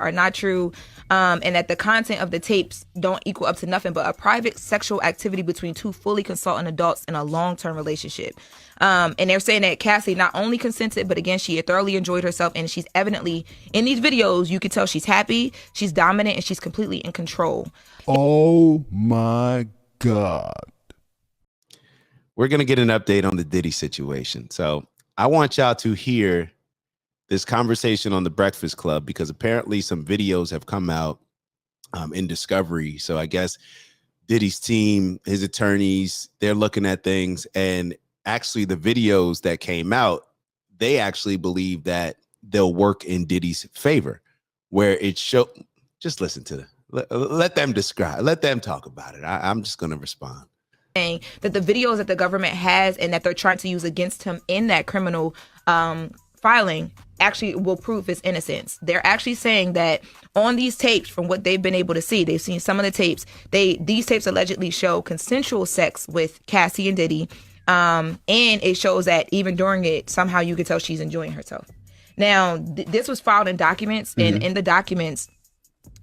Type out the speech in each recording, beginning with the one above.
are not true, and that the content of the tapes don't equal up to nothing but a private sexual activity between two fully consultant adults in a long-term relationship. And they're saying that Cassie not only consented, but again, she thoroughly enjoyed herself, and she's evidently, in these videos, you can tell she's happy, she's dominant, and she's completely in control. Oh my God. We're going to get an update on the Diddy situation. So I want y'all to hear this conversation on the Breakfast Club, because apparently some videos have come out in discovery. So I guess Diddy's team, his attorneys, they're looking at things, and actually the videos that came out, they actually believe that they'll work in Diddy's favor, where it show. Just listen to them. Let them describe, let them talk about it. I'm just going to respond. That the videos that the government has and that they're trying to use against him in that criminal filing actually will prove his innocence. They're actually saying that on these tapes, from what they've been able to see, they've seen some of the tapes. These tapes allegedly show consensual sex with Cassie and Diddy. And it shows that even during it, somehow you could tell she's enjoying herself. Now, this was filed in documents, and in the documents,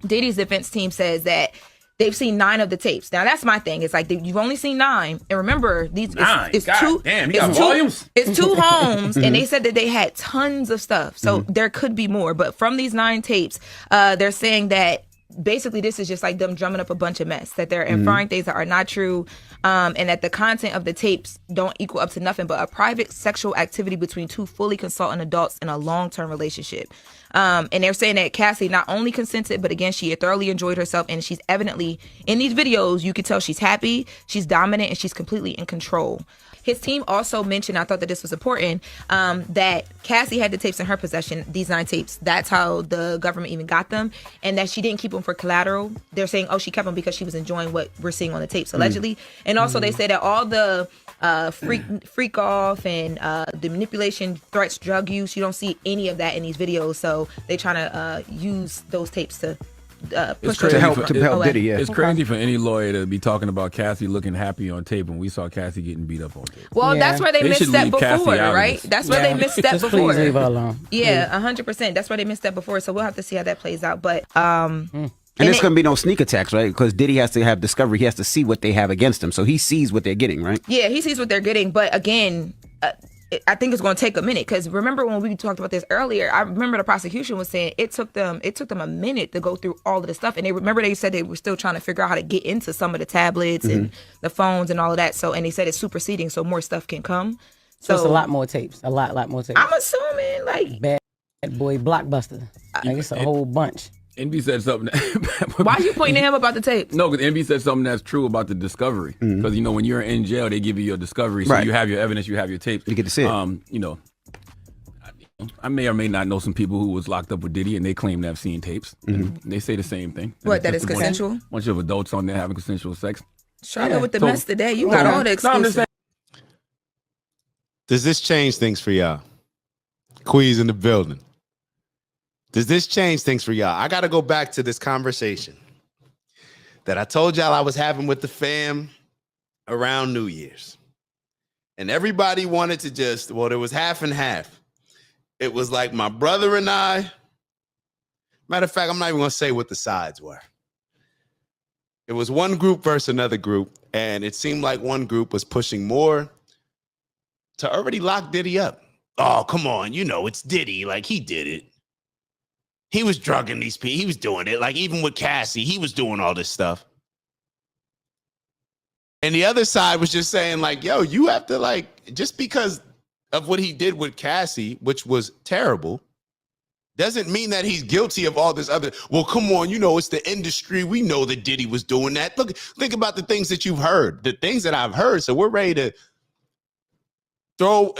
Diddy's defense team says that they've seen 9 of the tapes. Now, that's my thing. It's like you've only seen 9. And remember, these it's two. Damn, you got volumes. It's 2 homes, and they said that they had tons of stuff. So there could be more. But from these 9 tapes, they're saying that basically this is just like them drumming up a bunch of mess, that they're inferring things that are not true, and that the content of the tapes don't equal up to nothing but a private sexual activity between two fully consultant adults in a long-term relationship. And they're saying that Cassie not only consented, but again, she thoroughly enjoyed herself, and she's evidently, in these videos, you can tell she's happy, she's dominant, and she's completely in control. His team also mentioned, I thought that this was important, that Cassie had the tapes in her possession, these 9 tapes. That's how the government even got them, and that she didn't keep them for collateral. They're saying, oh, she kept them because she was enjoying what we're seeing on the tapes, allegedly. And also they say that all the freak off and the manipulation, threats, drug use, you don't see any of that in these videos. So they're trying to use those tapes to push to help Diddy. Yeah, it's crazy for any lawyer to be talking about Cassie looking happy on tape when we saw Cassie getting beat up on tape. Well, that's where they misstepped before, right? That's where they misstepped before. Please leave her alone. Yeah, 100%. That's where they misstepped before. So we'll have to see how that plays out. But and there's going to be no sneak attacks, right? Because Diddy has to have discovery. He has to see what they have against him. So he sees what they're getting, right? Yeah, he sees what they're getting. But again, I think it's going to take a minute, because remember when we talked about this earlier, I remember the prosecution was saying it took them a minute to go through all of the stuff. And they said they were still trying to figure out how to get into some of the tablets and the phones and all of that. So, and they said it's superseding, so more stuff can come. So it's a lot more tapes. A lot more tapes. I'm assuming like Bad Boy Blockbuster. Like it's a whole bunch. NB said something. Why are you pointing at him about the tapes? No, because NB said something that's true about the discovery. Because, you know, when you're in jail, they give you your discovery. So you have your evidence, you have your tapes. You get to see it. You know, I may or may not know some people who was locked up with Diddy, and they claim to have seen tapes. And they say the same thing. What, that it's consensual? Bunch of adults on there having consensual sex. Charlotte with the mess today. You got all the excuses. Does this change things for y'all? Queez in the building. Does this change things for y'all? I got to go back to this conversation that I told y'all I was having with the fam around New Year's. And everybody wanted to just, well, there was half and half. It was like my brother and I. Matter of fact, I'm not even going to say what the sides were. It was one group versus another group. And it seemed like one group was pushing more to already lock Diddy up. Oh, come on. You know, it's Diddy. Like, he did it. He was drugging these people. He was doing it. Like, even with Cassie, he was doing all this stuff. And the other side was just saying, like, yo, you have to, like, just because of what he did with Cassie, which was terrible, doesn't mean that he's guilty of all this other. Well, come on, you know, it's the industry. We know that Diddy was doing that. Look, think about the things that you've heard, the things that I've heard. So we're ready to throw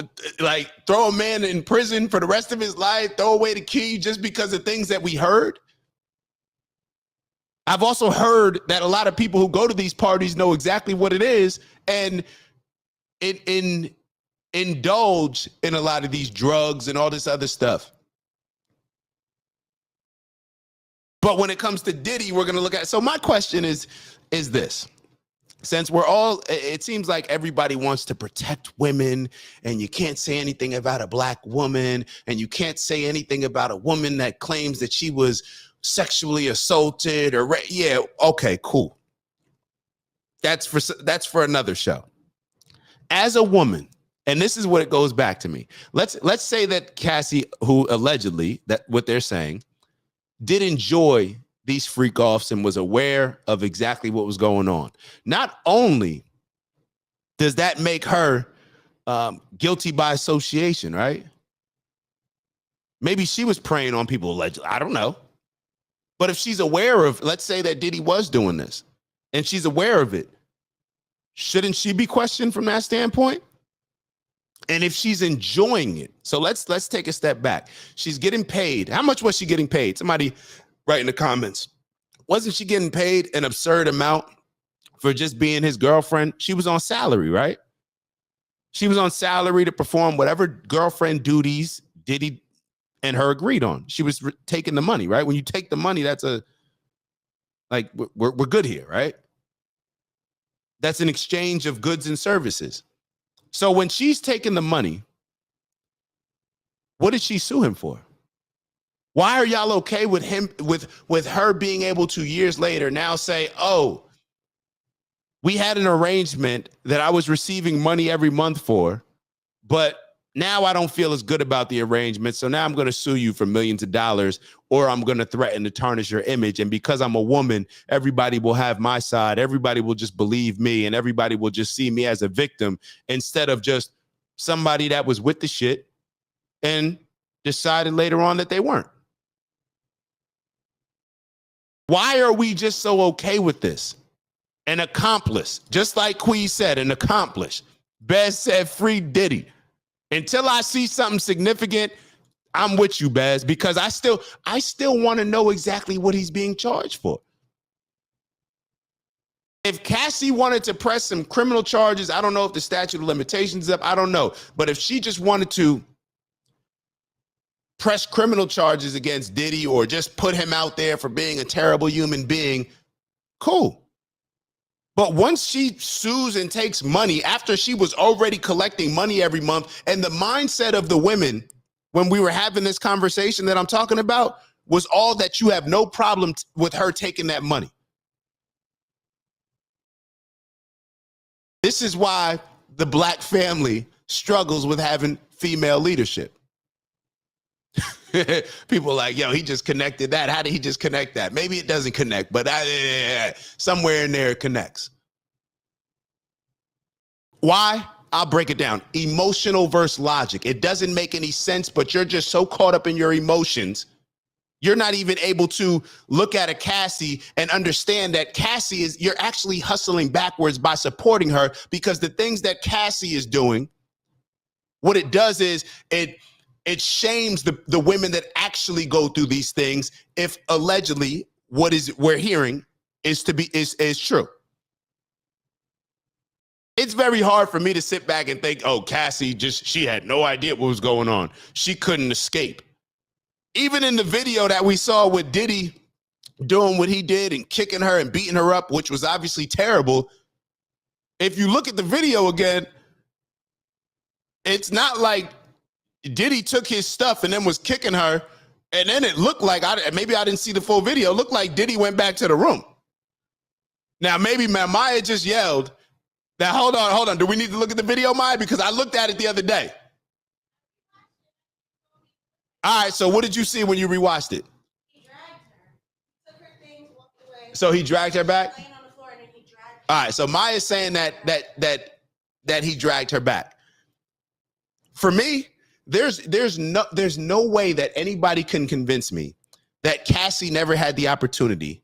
a man in prison for the rest of his life, throw away the key just because of things that we heard. I've also heard that a lot of people who go to these parties know exactly what it is and indulge in a lot of these drugs and all this other stuff. But when it comes to Diddy, we're going to look at, so my question is this. Since we're all, it seems like everybody wants to protect women, and you can't say anything about a black woman, and you can't say anything about a woman that claims that she was sexually assaulted or yeah, okay, cool. That's for another show. As a woman, and this is what it goes back to me. Let's say that Cassie, who allegedly, that what they're saying, did enjoy these freak offs and was aware of exactly what was going on. Not only does that make her guilty by association, right? Maybe she was preying on people allegedly. I don't know. But if she's aware of, let's say that Diddy was doing this and she's aware of it, shouldn't she be questioned from that standpoint? And if she's enjoying it, so let's take a step back. She's getting paid. How much was she getting paid? Somebody write in the comments. Wasn't she getting paid an absurd amount for just being his girlfriend? She was on salary, right? She was on salary to perform whatever girlfriend duties Diddy and her agreed on. She was taking the money, right? When you take the money, that's we're good here, right? That's an exchange of goods and services. So when she's taking the money, what did she sue him for? Why are y'all okay with him, with her being able to years later now say, oh, we had an arrangement that I was receiving money every month for, but now I don't feel as good about the arrangement. So now I'm going to sue you for millions of dollars, or I'm going to threaten to tarnish your image. And because I'm a woman, everybody will have my side. Everybody will just believe me, and everybody will just see me as a victim instead of just somebody that was with the shit and decided later on that they weren't. Why are we just so okay with this? An accomplice, just like Quee said, an accomplice. Bez said, free Diddy. Until I see something significant, I'm with you, Bez, because I still want to know exactly what he's being charged for. If Cassie wanted to press some criminal charges, I don't know if the statute of limitations is up, I don't know. But if she just wanted to press criminal charges against Diddy or just put him out there for being a terrible human being, cool. But once she sues and takes money after she was already collecting money every month, and the mindset of the women when we were having this conversation that I'm talking about was all that you have no problem with her taking that money. This is why the black family struggles with having female leadership. People are like, yo, he just connected that. How did he just connect that? Maybe it doesn't connect, but somewhere in there it connects. Why? I'll break it down. Emotional versus logic. It doesn't make any sense, but you're just so caught up in your emotions. You're not even able to look at a Cassie and understand that Cassie is, you're actually hustling backwards by supporting her, because the things that Cassie is doing, what it does is it shames the women that actually go through these things if allegedly what we're hearing is true. It's very hard for me to sit back and think, oh, Cassie she had no idea what was going on. She couldn't escape. Even in the video that we saw with Diddy doing what he did and kicking her and beating her up, which was obviously terrible, if you look at the video again, it's not like Diddy took his stuff and then was kicking her, and then it looked like, maybe I didn't see the full video, it looked like Diddy went back to the room. Now, maybe Maya just yelled. Now, hold on. Do we need to look at the video, Maya? Because I looked at it the other day. All right, so what did you see when you rewatched it? He dragged her. Took her things, walked away. So he dragged her back? Laying on the floor, and then he dragged her. All right, so Maya's saying that he dragged her back. For me, there's no way that anybody can convince me that Cassie never had the opportunity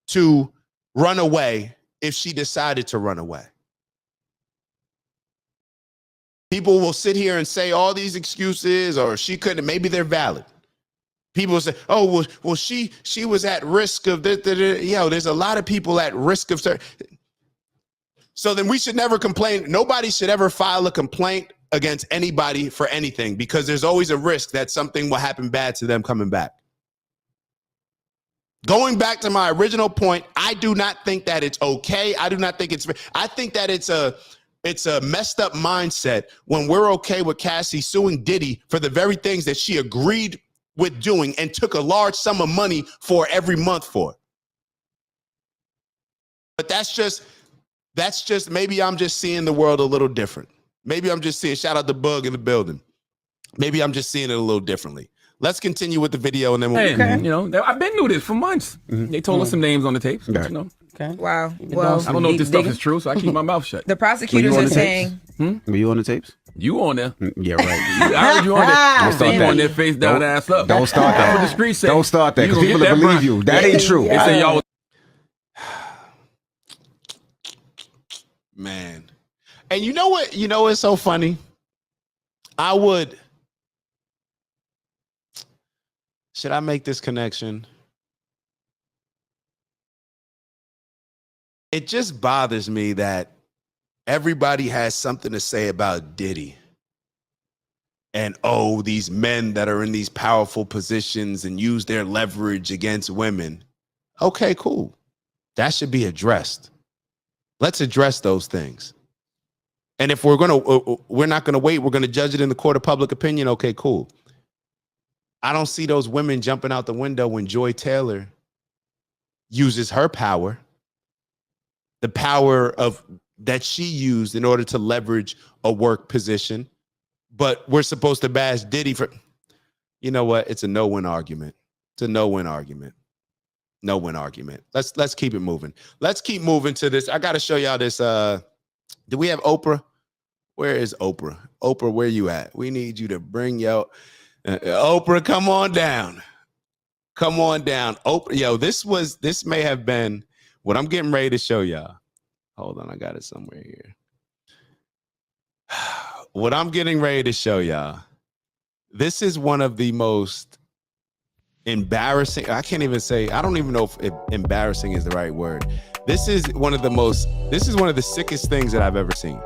to run away if she decided to run away. People will sit here and say all these excuses, or she couldn't, maybe they're valid. People will say, oh, well, she was at risk of this. There's a lot of people at risk of certain. So then we should never complain. Nobody should ever file a complaint against anybody for anything, because there's always a risk that something will happen bad to them coming back. Going back to my original point, I do not think that it's okay. I think that it's a messed up mindset when we're okay with Cassie suing Diddy for the very things that she agreed with doing and took a large sum of money for every month for. But that's just maybe I'm just seeing the world a little different. Maybe I'm just seeing, shout out to Bug in the building. Maybe I'm just seeing it a little differently. Let's continue with the video and then we'll you know, I've been through this for months. They told us some names on the tapes. But, you know. Okay. Wow. Well, I don't know if this stuff is true, so I keep my mouth shut. the prosecutors are saying, Were you on the tapes? You on there? Yeah, right. I heard you on there. Don't start You that. on there, face down, ass up. Don't start That's that. what the streets say. Don't start that, You because gonna people get will that believe brand. you. That ain't true. They say y'all. Man. And you know what? You know, it's so funny. Should I make this connection? It just bothers me that everybody has something to say about Diddy. And these men that are in these powerful positions and use their leverage against women. Okay, cool. That should be addressed. Let's address those things. And if we're not gonna wait, we're gonna judge it in the court of public opinion. Okay, cool. I don't see those women jumping out the window when Joy Taylor uses her power, the power that she used in order to leverage a work position. But we're supposed to bash Diddy for, you know what? It's a no-win argument. It's a no-win argument. No-win argument. Let's keep it moving. Let's keep moving to this. I got to show y'all this. Do we have Oprah? Where is Oprah? Oprah, where you at? We need you to bring your Oprah. Come on down. Come on down. Oprah. Yo, this may have been what I'm getting ready to show y'all. Hold on, I got it somewhere here. What I'm getting ready to show y'all. This is one of the most embarrassing. I don't even know if embarrassing is the right word. This is one of the sickest things that I've ever seen.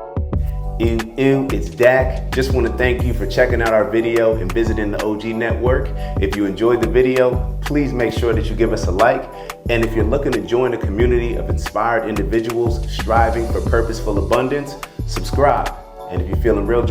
Ew, it's Dak. Just want to thank you for checking out our video and visiting the OG Network. If you enjoyed the video, please make sure that you give us a like. And if you're looking to join a community of inspired individuals striving for purposeful abundance, subscribe. And if you're feeling real